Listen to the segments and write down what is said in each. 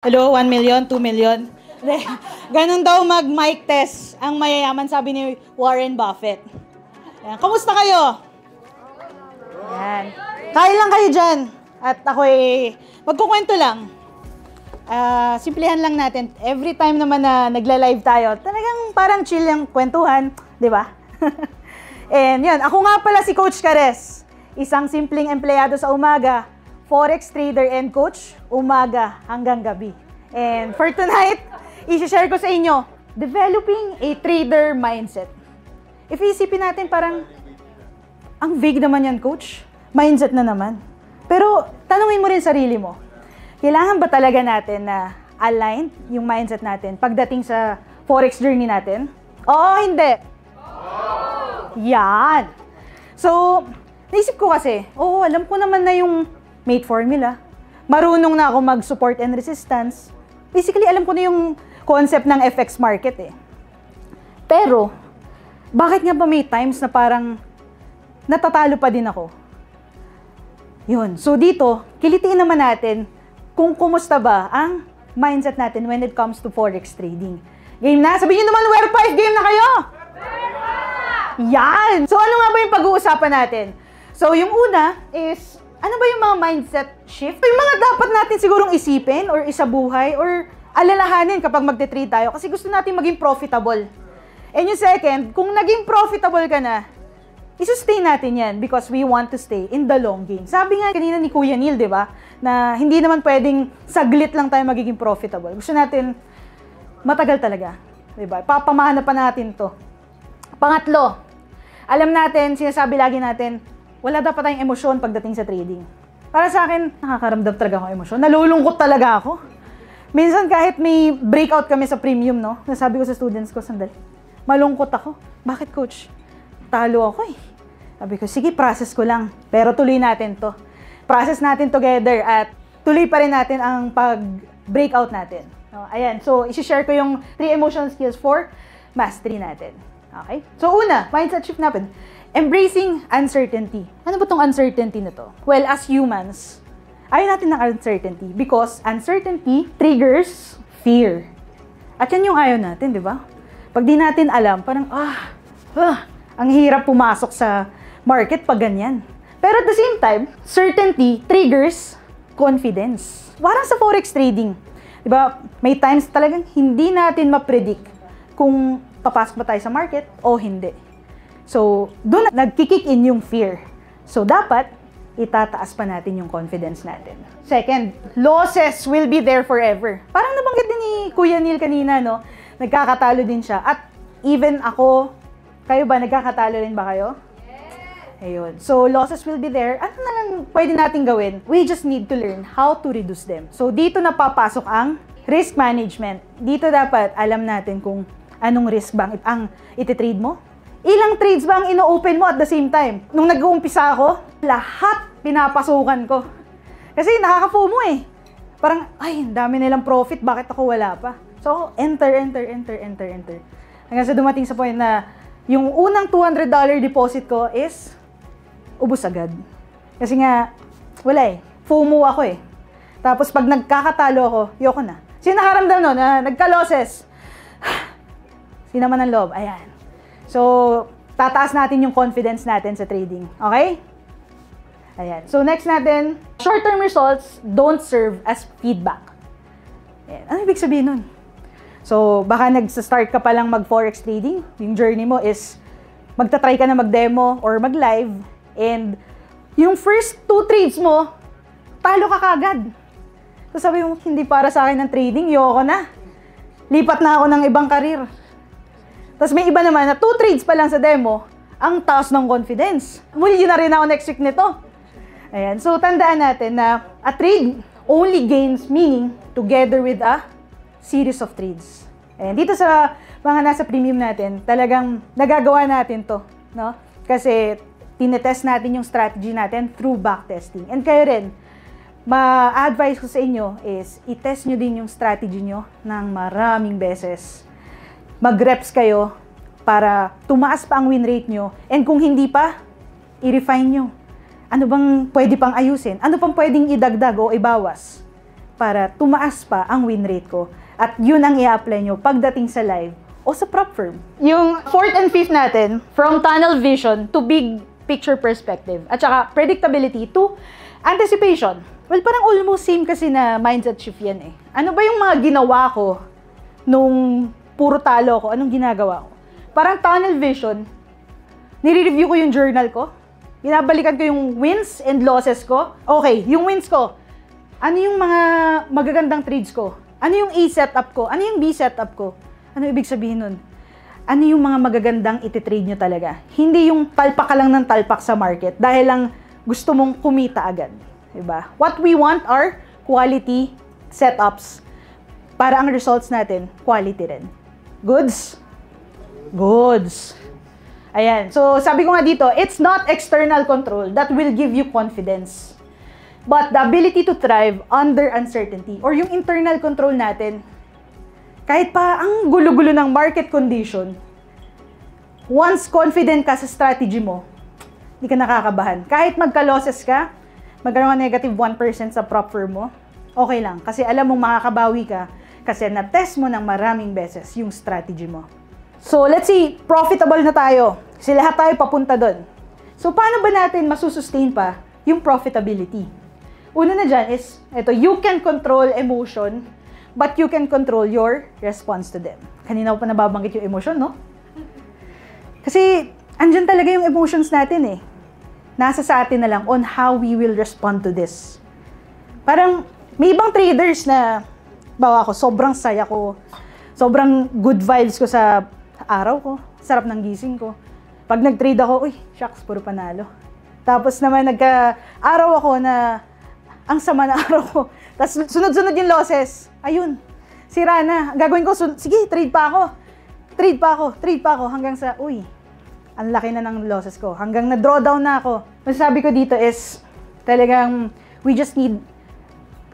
Hello, 1 million, 2 million. Ganon daw mag-mic test ang mayayaman, sabi ni Warren Buffett. Ayan. Kamusta kayo? Ayan. Kain lang kayo dyan. At ako'y magkukwento lang. Simplihan lang natin. Every time naman na nagla-live tayo, talagang parang chill yung kwentuhan. Di ba? And yun, ako nga pala si Coach Kares. Isang simpleng empleyado sa umaga. Forex trader and coach, umaga hanggang gabi. And for tonight, i-share ko sa inyo, developing a trader mindset. If isipin natin parang, ang vague naman yan, coach. Mindset na naman. Pero, tanungin mo rin sarili mo, kailangan ba talaga natin na align yung mindset natin pagdating sa forex journey natin? Oo, hindi. Yan. So, naisip ko kasi, alam ko naman na yung mate formula. Marunong na ako mag-support and resistance. Basically, alam ko na yung concept ng FX market eh. Pero, bakit nga ba may times na parang natatalo pa din ako? Yun. So dito, kilitiin naman natin kung kumusta ba ang mindset natin when it comes to forex trading. Game na? Sabihin nyo naman, where 5 game na kayo? Yan! So ano nga ba yung pag-uusapan natin? So yung una is, ano ba yung mga mindset shift? Yung mga dapat natin sigurong isipin or isabuhay or alalahanin kapag magte-trade tayo kasi gusto natin maging profitable. And yung second, kung naging profitable ka na, isustain natin yan because we want to stay in the long game. Sabi nga kanina ni Kuya Neil, di ba? Na hindi naman pwedeng saglit lang tayo magiging profitable. Gusto natin matagal talaga. Di ba? Papamana pa natin to. Pangatlo, alam natin, sinasabi lagi natin, wala dapat tayong emosyon pagdating sa trading. Para sa akin, nakakaramdam talaga akong emosyon. Nalulungkot talaga ako. Minsan kahit may breakout kami sa premium, no? Nasabi ko sa students ko, sandali, malungkot ako. Bakit, coach? Talo ako eh. Sabi ko, sige, process ko lang. Pero tuloy natin to. Process natin together at tuloy pa rin natin ang pag-breakout natin. Ayan, so isi-share ko yung 3 emotional skills for mastery natin. Okay? So una, mindset shift natin. Embracing uncertainty. Ano ba tong uncertainty na to? Well, as humans, ayaw natin ng uncertainty because uncertainty triggers fear. At yan yung ayaw natin, di ba? Pag di natin alam, parang, ang hirap pumasok sa market pag ganyan. Pero at the same time, certainty triggers confidence. Parang sa forex trading, di ba? May times talagang hindi natin ma-predict kung papasok ba tayo sa market o hindi. So, doon nagkikick in yung fear. So, dapat itataas pa natin yung confidence natin. Second, losses will be there forever. Parang nabanggit din ni Kuya Neil kanina, no? Nagkakatalo din siya. At even ako, kayo ba, nagkakatalo rin ba kayo? Yes! Ayun. So, losses will be there. Ano na lang pwede natin gawin? We just need to learn how to reduce them. So, dito napapasok ang risk management. Dito dapat alam natin kung anong risk bang ang ititrade mo. Ilang trades ba ang ino-open mo at the same time? Nung nag-uumpisa ako, lahat pinapasukan ko. Kasi nakaka-FOMO eh. Parang, ay, dami nilang profit, bakit ako wala pa? So, enter. Hanggang sa dumating sa point na yung unang $200 deposit ko is ubos agad. Kasi nga, wala eh. FOMO ako eh. Tapos pag nagkakatalo ako, yoko na. Sino nakaramdam no na nagka-losses? Sinaman ng loob. Ayan. So, tataas natin yung confidence natin sa trading. Okay? Ayan. So, next natin, short-term results don't serve as feedback. Ayan. Ano ibig sabihin nun? So, baka nag-start ka pa lang mag-forex trading. Yung journey mo is magta-try ka na mag-demo or mag-live. And yung first 2 trades mo, talo ka kagad. So, sabi mo, hindi para sa akin ng trading, yoko na. Lipat na ako ng ibang karir. Tapos may iba naman na 2 trades pa lang sa demo, ang taas ng confidence. Muli na rin ako next week nito. Ayan. So, tandaan natin na a trade only gains meaning together with a series of trades. Ayan. Dito sa mga nasa premium natin, talagang nagagawa natin to. No? Kasi tinetest natin yung strategy natin through backtesting. And kayo rin, ma-advise ko sa inyo is i-test nyo din yung strategy nyo ng maraming beses. Mag-reps kayo para tumaas pa ang win rate nyo. And kung hindi pa, i-refine nyo. Ano bang pwede pang ayusin? Ano pang pwedeng idagdag o ibawas? para tumaas pa ang win rate ko. At yun ang i-apply nyo pagdating sa live o sa prop firm. Yung fourth and fifth natin, from tunnel vision to big picture perspective. At saka predictability to anticipation. Well, parang almost same kasi na mindset shift yan eh. Ano ba yung mga ginawa ko nung puro talo ko? Anong ginagawa ko? Parang tunnel vision, nire-review ko yung journal ko. Binabalikan ko yung wins and losses ko. Okay, yung wins ko. Ano yung mga magagandang trades ko? Ano yung A setup ko? Ano yung B setup ko? Ano ibig sabihin nun? Ano yung mga magagandang iti-trade nyo talaga? Hindi yung talpak ka lang ng talpak sa market dahil lang gusto mong kumita agad. Diba? What we want are quality setups para ang results natin, quality rin. Goods? Goods. Ayan. So, sabi ko nga dito, it's not external control that will give you confidence. But the ability to thrive under uncertainty or yung internal control natin, kahit pa ang gulo-gulo ng market condition, once confident ka sa strategy mo, hindi ka nakakabahan. Kahit magka-losses ka, magkaroon ka negative 1% sa prop firm mo, okay lang. Kasi alam mong makakabawi ka kasi na-test mo ng maraming beses yung strategy mo. So, let's see, profitable na tayo. Kasi lahat tayo papunta doon. So, paano ba natin masusustain pa yung profitability? Una na dyan is, ito, you can control emotion, but you can control your response to them. Kanina ko pa nababanggit yung emotion, no? Kasi, andyan talaga yung emotions natin eh. Nasa sa atin na lang on how we will respond to this. Parang, may ibang traders na, bawa ko, sobrang saya ko, sobrang good vibes ko sa araw ko, sarap ng gising ko. Pag nag-trade ako, uy, shucks, puro panalo. Tapos naman nagka-araw ako na ang sama na araw ko. Tapos sunod-sunod yung losses. Ayun, sira na. Gagawin ko, sige, trade pa ako. Trade pa ako hanggang sa, uy, ang laki na ng losses ko. Hanggang na-drawdown na ako. Masasabi ko dito is, talagang, we just need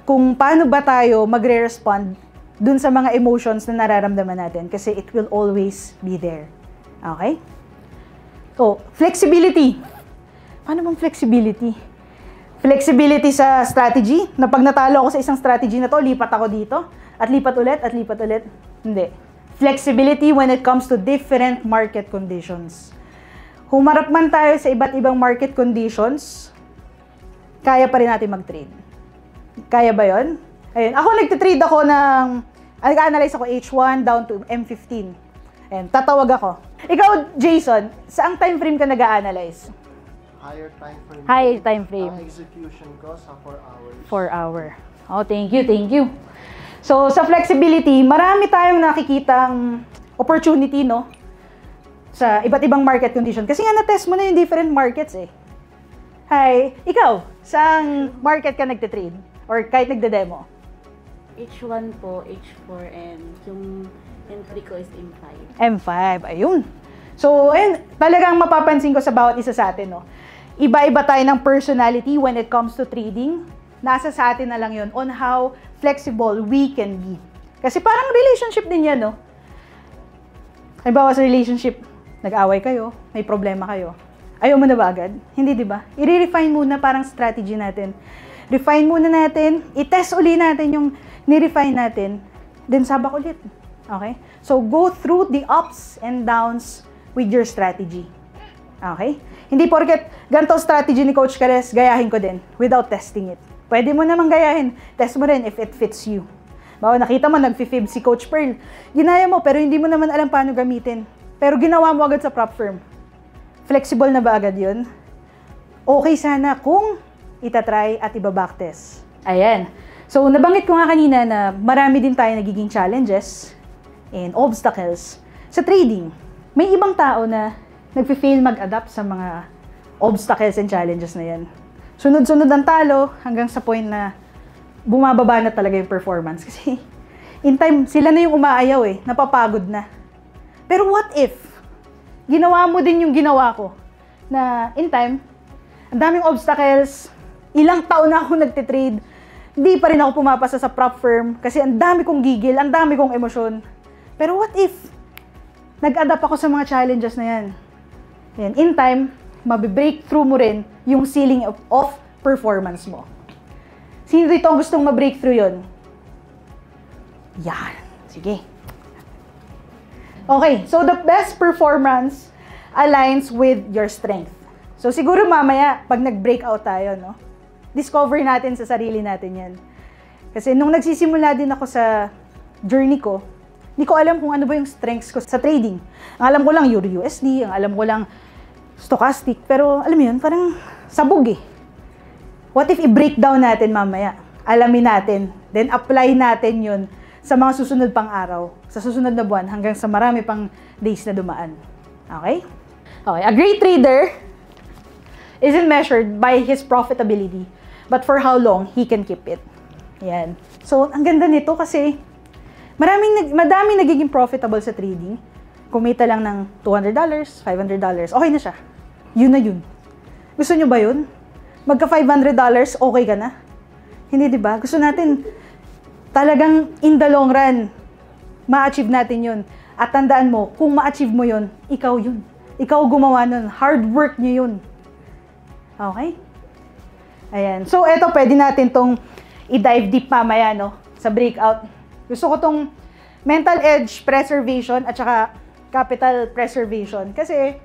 kung paano ba tayo magre-respond dun sa mga emotions na nararamdaman natin kasi it will always be there. Okay? So, flexibility. Paano bang flexibility? Flexibility sa strategy, na pag natalo ako sa isang strategy na to, lipat ako dito, at lipat ulit. Hindi. Flexibility when it comes to different market conditions. Humarap man tayo sa iba't ibang market conditions, kaya pa rin natin mag-trade. Kaya ba yun? Ayun, ako nagtitrade ako nag-analyze ako H1 down to M15. Ayun, tatawag ako. Ikaw, Jason, saang time frame ka nag-analyze? Higher time frame. Higher time frame. Ang execution ko sa 4 hours. 4 hour. Oh, thank you. So, sa flexibility, marami tayong nakikitang opportunity, no? Sa iba't ibang market condition. Kasi nga na-test mo na yung different markets eh. Hi, ikaw, saang market ka nagtitrade? Or kahit nagde-demo? H1 po, H4, and yung entry ko is M5. M5, ayun. So, ayun, talagang mapapansin ko sa bawat isa sa atin, no? Iba-iba tayo ng personality when it comes to trading. Nasa sa atin na lang yun on how flexible we can be. Kasi parang relationship din yan, no? Halimbawa sa relationship, nag-away kayo, may problema kayo. Ayaw mo na ba agad? Hindi, di ba? I-refine muna parang strategy natin. Refine muna natin, i-test uli natin yung ni-refine natin, then sabak ulit. Okay? So, go through the ups and downs with your strategy. Okay? Hindi porket ganito strategy ni Coach Kares, gayahin ko din without testing it. Pwede mo namang gayahin. Test mo rin if it fits you. Bawa nakita mo, nag-fib si Coach Pearl. Ginaya mo, pero hindi mo naman alam paano gamitin. Pero ginawa mo agad sa prop firm. Flexible na ba agad yun? Okay sana kung itatry at iba-backtest. Ayan. So, nabanggit ko nga kanina na marami din tayo nagiging challenges and obstacles sa trading. May ibang tao na nagfe-fail mag-adapt sa mga obstacles and challenges na yan. Sunod-sunod ang talo hanggang sa point na bumababa na talaga yung performance. Kasi in time, sila na yung umaayaw eh. Napapagod na. Pero what if ginawa mo din yung ginawa ko na in time, ang daming obstacles, ilang taon na ako nagtitrade, di pa rin ako pumapasa sa prop firm kasi ang dami kong gigil, ang dami kong emosyon. Pero what if nag-adapt ako sa mga challenges na yan? Yan. In time, mabibreakthrough mo rin yung ceiling of performance mo. Sino dito ang gustong ma-breakthrough yun? Yan. Sige. Okay, so the best performance aligns with your strength. So siguro mamaya, pag nag-breakout tayo, no? Discover natin sa sarili natin yan. Kasi nung nagsisimula din ako sa journey ko, hindi ko alam kung ano ba yung strengths ko sa trading. Ang alam ko lang Euro USD, ang alam ko lang stochastic, pero alam mo yun, parang sabog eh. What if i-break down natin mamaya? Alamin natin, then apply natin yun sa mga susunod pang araw, sa susunod na buwan, hanggang sa marami pang days na dumaan. Okay? Okay, a great trader isn't measured by his profitability, but for how long he can keep it. Yan. So, ang ganda nito kasi madaming nagiging profitable sa trading. Kumita lang ng $200, $500, okay na siya. Yun na yun. Gusto nyo ba yun? Magka $500, okay ka na? Hindi, di ba? Gusto natin talagang in the long run, ma-achieve natin yun. At tandaan mo, kung ma-achieve mo yun, ikaw yun. Ikaw gumawa nun. Hard work nyo yun. Okay? Ayan. So, eto, pwede natin tong i-dive deep mamaya, no? Sa breakout. Gusto ko tong mental edge preservation at saka capital preservation. Kasi,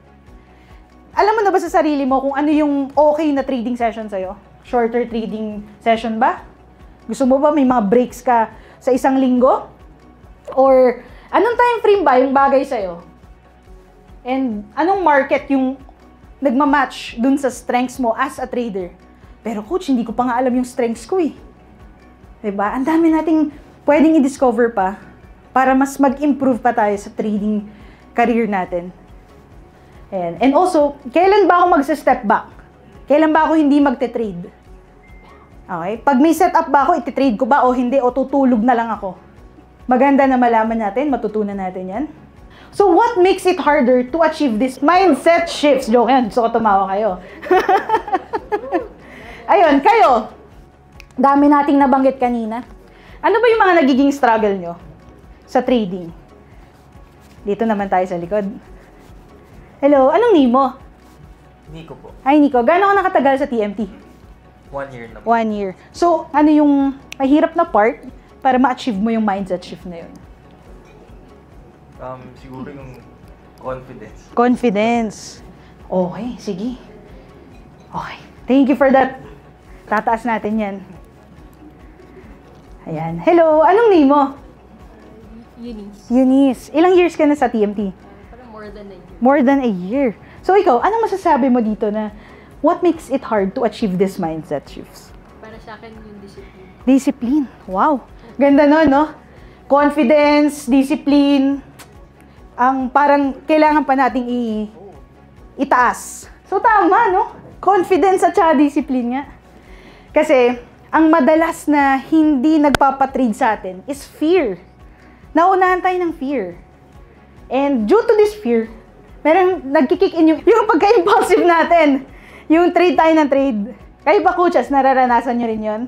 alam mo na ba sa sarili mo kung ano yung okay na trading session sa'yo? Shorter trading session ba? Gusto mo ba may mga breaks ka sa isang linggo? Or, anong time frame ba yung bagay sa'yo? And, anong market yung nagmamatch dun sa strengths mo as a trader? Pero coach, hindi ko pa nga alam yung strengths ko eh. Diba? Ang dami nating pwedeng i-discover pa para mas mag-improve pa tayo sa trading career natin. And also, kailan ba ako magsa-step back? Kailan ba ako hindi magte-trade? Okay? Pag may setup ba ako, iti-trade ko ba o hindi? O tutulog na lang ako? Maganda na malaman natin, matutunan natin yan. So, what makes it harder to achieve this mindset shifts? Joke yan, gusto ko tumawa kayo. Ayun, kayo. Dami nating nabanggit kanina. Ano ba yung mga nagiging struggle nyo sa trading? Dito naman tayo sa likod. Hello, anong name mo? Nico po. Hi, Nico. Gaano ka nakatagal sa TMT? 1 year na po. 1 year. So, ano yung mahirap na part para ma-achieve mo yung mindset shift na yun? Siguro yung confidence. Confidence. Okay, sige. Okay. Thank you for that. Tataas natin yan. Ayan. Hello, anong name mo? Eunice. Eunice. Ilang years ka na sa TMT? Parang more than a year. More than a year. So ikaw, anong masasabi mo dito na what makes it hard to achieve this mindset shifts? Para sa akin yung discipline. Discipline. Wow. Ganda nun, no? Confidence, discipline. Ang parang kailangan pa nating itaas. So tama, no? Confidence at saka discipline nga. Kasi, ang madalas na hindi nagpapatrade sa atin is fear. Naunahan tayo ng fear. And due to this fear, merong nagkikick in yung pagka-impulsive natin. Yung trade tayo ng trade. Kayo ba, coaches, nararanasan nyo rin yun?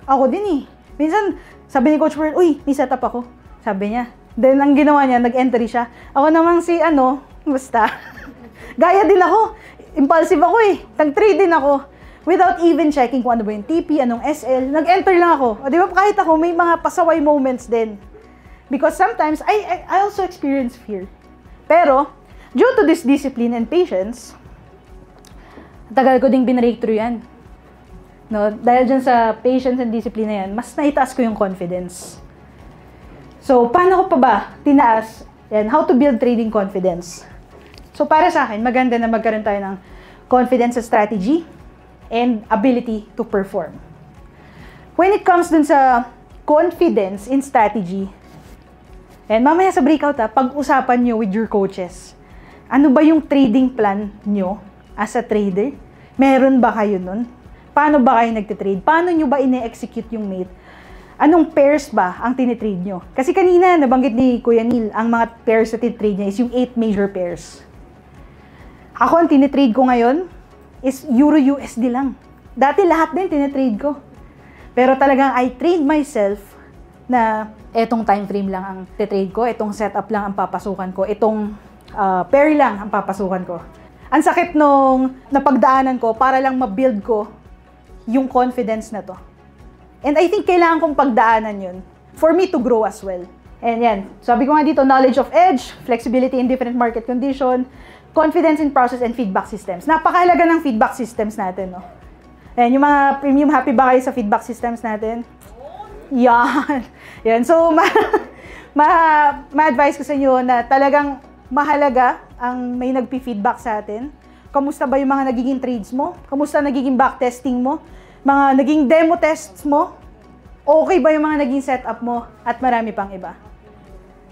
Ako din eh. Minsan, sabi ni Coach Pearl, uy, may setup ako. Sabi niya. Then, ang ginawa niya, nag-entry siya. Ako namang basta. Gaya din ako. Impulsive ako eh. Nag-trade din ako. Without even checking kung ano ba yung TP, anong SL. Nag-enter lang ako. O, di ba, kahit ako, may mga pasaway moments din. Because sometimes, I also experience fear. Pero, due to this discipline and patience, tagal ko ding binreakthrough yan. No? Dahil dyan sa patience and discipline na yan, mas naitaas ko yung confidence. So, paano ko pa ba tinaas? Yan, how to build trading confidence. So, para sa akin, maganda na magkaroon tayo ng confidence sa strategy and ability to perform. When it comes dun sa confidence in strategy, and mamaya sa breakout pag-usapan nyo with your coaches. Ano ba yung trading plan nyo as a trader? Meron ba kayo nun? Paano ba kayo nagtitrade? Paano nyo ba ine-execute yung mate? Anong pairs ba ang tinitrade nyo? Kasi kanina, nabanggit ni Kuya Neil, ang mga pairs na tinitrade niya is yung 8 major pairs. Ako, ang tinitrade ko ngayon is Euro USD lang. Dati lahat din tinitrade ko. Pero talagang I trained myself na etong time frame lang ang titrade ko, etong setup lang ang papasukan ko, etong pair lang ang papasukan ko. Ang sakit nung napagdaanan ko para lang ma-build ko yung confidence na to. And I think kailangan kong pagdaanan yun for me to grow as well. And yan, sabi ko nga dito, knowledge of edge, flexibility in different market condition, confidence in process and feedback systems. Napakahalaga ng feedback systems natin, no? Ayan, yung mga premium, happy ba kayo sa feedback systems natin? Yan. Yan. So, ma-advise ko sa inyo na talagang mahalaga ang may nagpi-feedback sa atin. Kamusta ba yung mga nagiging trades mo? Kamusta nagiging backtesting mo? Mga naging demo tests mo? Okay ba yung mga naging setup mo? At marami pang iba.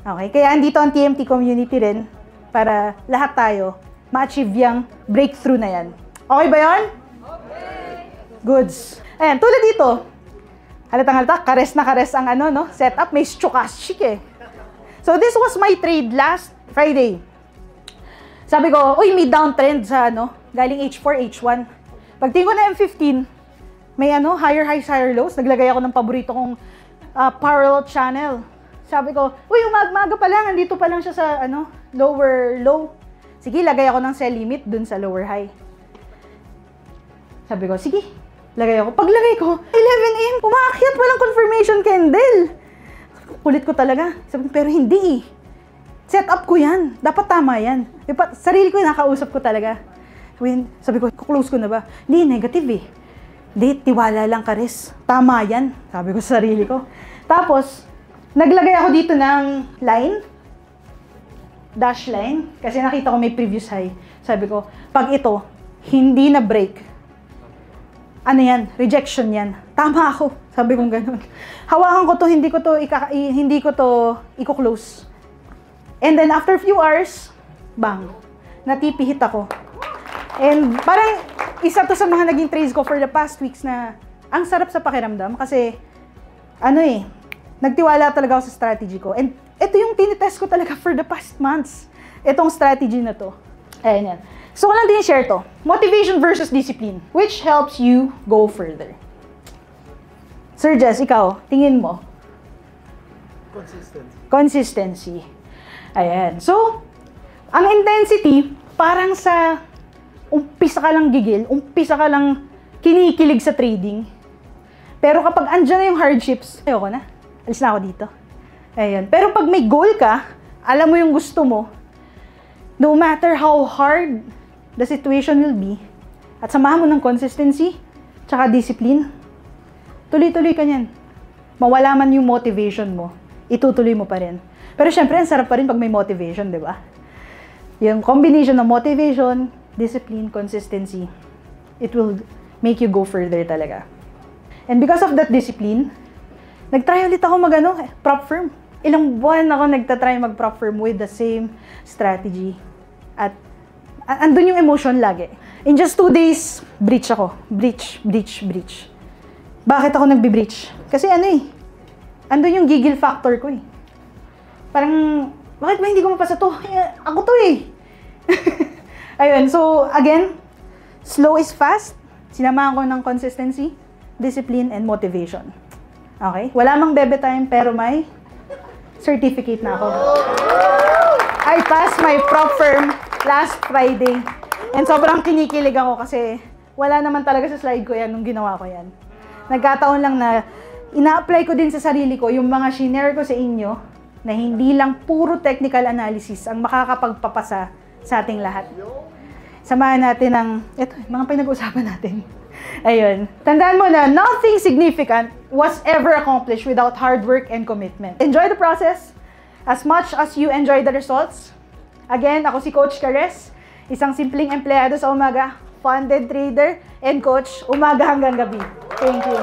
Okay, kaya andito ang TMT community rin para lahat tayo ma-achieve yung breakthrough na yan. Okay ba yan? Okay! Goods. Ayan, tulad dito. Halatang-halata, kares na kares ang setup. May stochastic eh. So this was my trade last Friday. Sabi ko, uy, may downtrend sa galing H4, H1. Pagtingin ko na M15, may higher highs, higher lows. Naglagay ako ng paborito kong parallel channel. Sabi ko, uy, umaga pa lang, andito pa lang siya sa lower low. Sige, lagay ako ng sell limit dun sa lower high. Sabi ko, sige, lagay ako. Paglagay ko, 11 AM, umakyat, walang confirmation candle. Kulit ko talaga. Sabi ko, pero hindi eh. Set up ko yan. Dapat tama yan. Sarili ko yung nakausap ko talaga. Sabi ko, close ko na ba? Hindi, negative eh. Hindi, tiwala lang ka, Riz. Tama yan. Sabi ko sa sarili ko. Tapos, naglagay ako dito ng line. Dash line. Kasi nakita ko may previous high. Sabi ko, pag ito, hindi na break. Ano yan? Rejection yan. Tama ako. Sabi kong ganun. Hawakan ko to, hindi ko to i-close. And then after a few hours, bang, natipihit ako. And parang isa to sa mga naging trades ko for the past weeks na ang sarap sa pakiramdam kasi nagtiwala talaga ako sa strategy ko. And ito yung tinitest ko talaga for the past months. Itong strategy na to. Ayan yan. So, ko lang din share to. Motivation versus discipline. Which helps you go further. Sir Jess, ikaw, tingin mo? Consistency. Ayan. So, ang intensity, parang sa umpisa ka lang gigil, umpisa ka lang kinikilig sa trading. Pero kapag andyan na yung hardships, ayoko na. Alis na ako dito. Ayan. Pero pag may goal ka, alam mo yung gusto mo, no matter how hard the situation will be, at samahan mo ng consistency, tsaka discipline, tuloy-tuloy ka niyan. Mawala man yung motivation mo, itutuloy mo pa rin. Pero syempre, ang sarap pa rin pag may motivation, di ba? Yung combination ng motivation, discipline, consistency, it will make you go further talaga. And because of that discipline, nag-try ulit ako prop firm. Ilang buwan ako nagtatry mag-prop firm with the same strategy. At andun yung emotion lagi. In just 2 days, breach ako. Breach. Bakit ako nagbe-breach? Kasi andun yung gigil factor ko eh. Parang, bakit ba hindi ko mapasa to? Ako to eh. Ayun, so again, slow is fast. Sinamahan ko ng consistency, discipline, and motivation. Okay? Wala mang bebe time, pero may certificate na ako. I passed my prop firm last Friday. And sobrang kinikilig ako kasi wala naman talaga sa slide ko yan nung ginawa ko yan. Nagkataon lang na ina-apply ko din sa sarili ko yung mga shinare ko sa inyo na hindi lang puro technical analysis ang makakapagpapasa sa ating lahat. Samahan natin ng, mga pinag-usapan natin. Ayun. Tandaan mo na, nothing significant was ever accomplished without hard work and commitment. Enjoy the process as much as you enjoy the results. Again, ako si Coach Cares, isang simpleng empleyado sa umaga, funded trader, and coach, umaga hanggang gabi. Thank you.